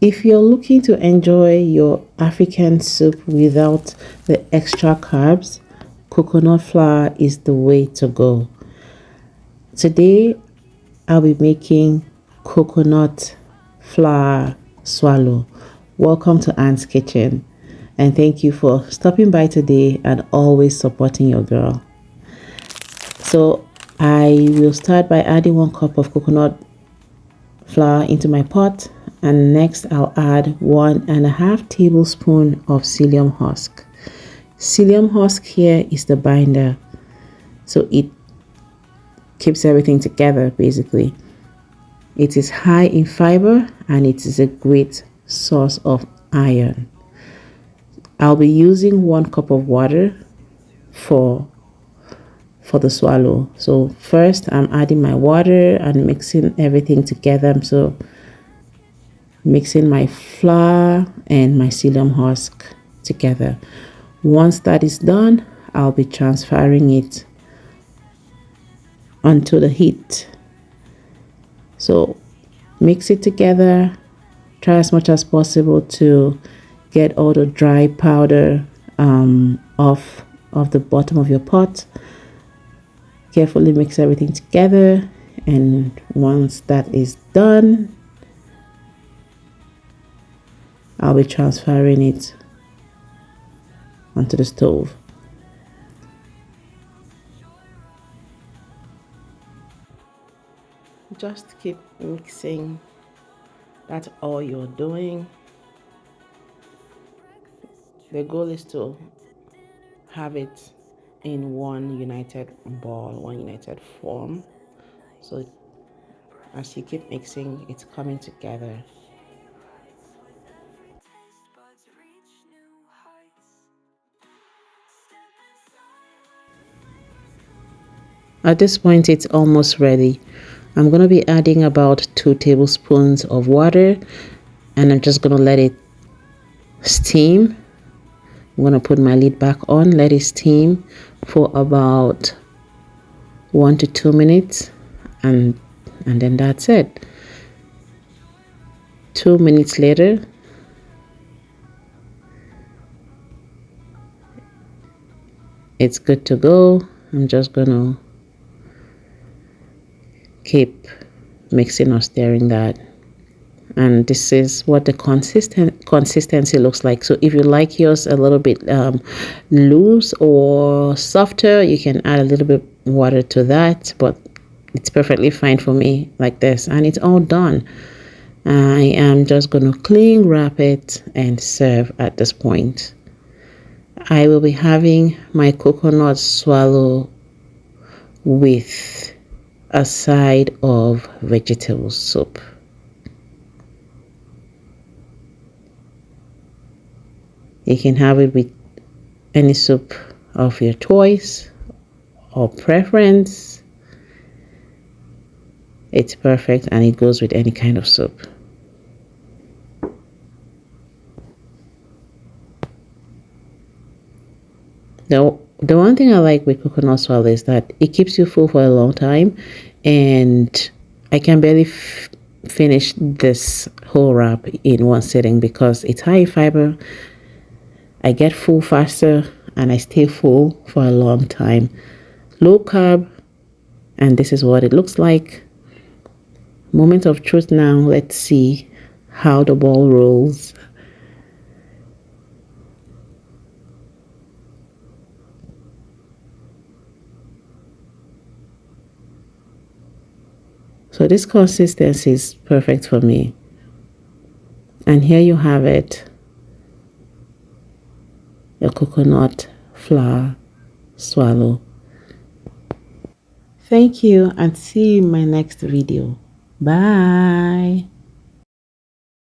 If you're looking to enjoy your African soup without the extra carbs, coconut flour is the way to go. Today, I'll be making coconut flour swallow. Welcome to Anne's Kitchen, and thank you for stopping by today and always supporting your girl. So I will start by adding 1 cup of coconut flour into my pot, and next I'll add 1.5 tablespoons of psyllium husk. Psyllium husk here is the binder, so it keeps everything together basically. It is high in fiber and it is a great source of iron. I'll be using 1 cup of water for the swallow. So first I'm adding my water and mixing everything together. So mixing my flour and my psyllium husk together. Once that is done, I'll be transferring it onto the heat. So mix it together. Try as much as possible to get all the dry powder off of the bottom of your pot. Carefully mix everything together, and once that is done, I'll be transferring it onto the stove. Just keep mixing. That's all you're doing. The goal is to have it in one united ball, one united form. So as you keep mixing, it's coming together. At this point, it's almost ready. I'm going to be adding about 2 tablespoons of water, and I'm just going to let it steam. I'm going to put my lid back on, let it steam for about 1 to 2 minutes, and then that's it. 2 minutes later, it's good to go. I'm just going to keep mixing or stirring that. And this is what the consistency looks like. So if you like yours a little bit loose or softer, you can add a little bit water to that, but it's perfectly fine for me like this, and it's all done. I am just going to cling wrap it and serve at this point. I will be having my coconut swallow with a side of vegetable soup. You can have it with any soup of your choice or preference. It's perfect, and it goes with any kind of soup. The one thing I like with coconut swallow is that it keeps you full for a long time, and I can barely finish this whole wrap in one sitting because it's high fiber. I get full faster and I stay full for a long time. Low carb, and this is what it looks like. Moment of truth now. Let's see how the ball rolls. So this consistency is perfect for me. And here you have it. A coconut flour swallow. Thank you, and see you in my next video. Bye.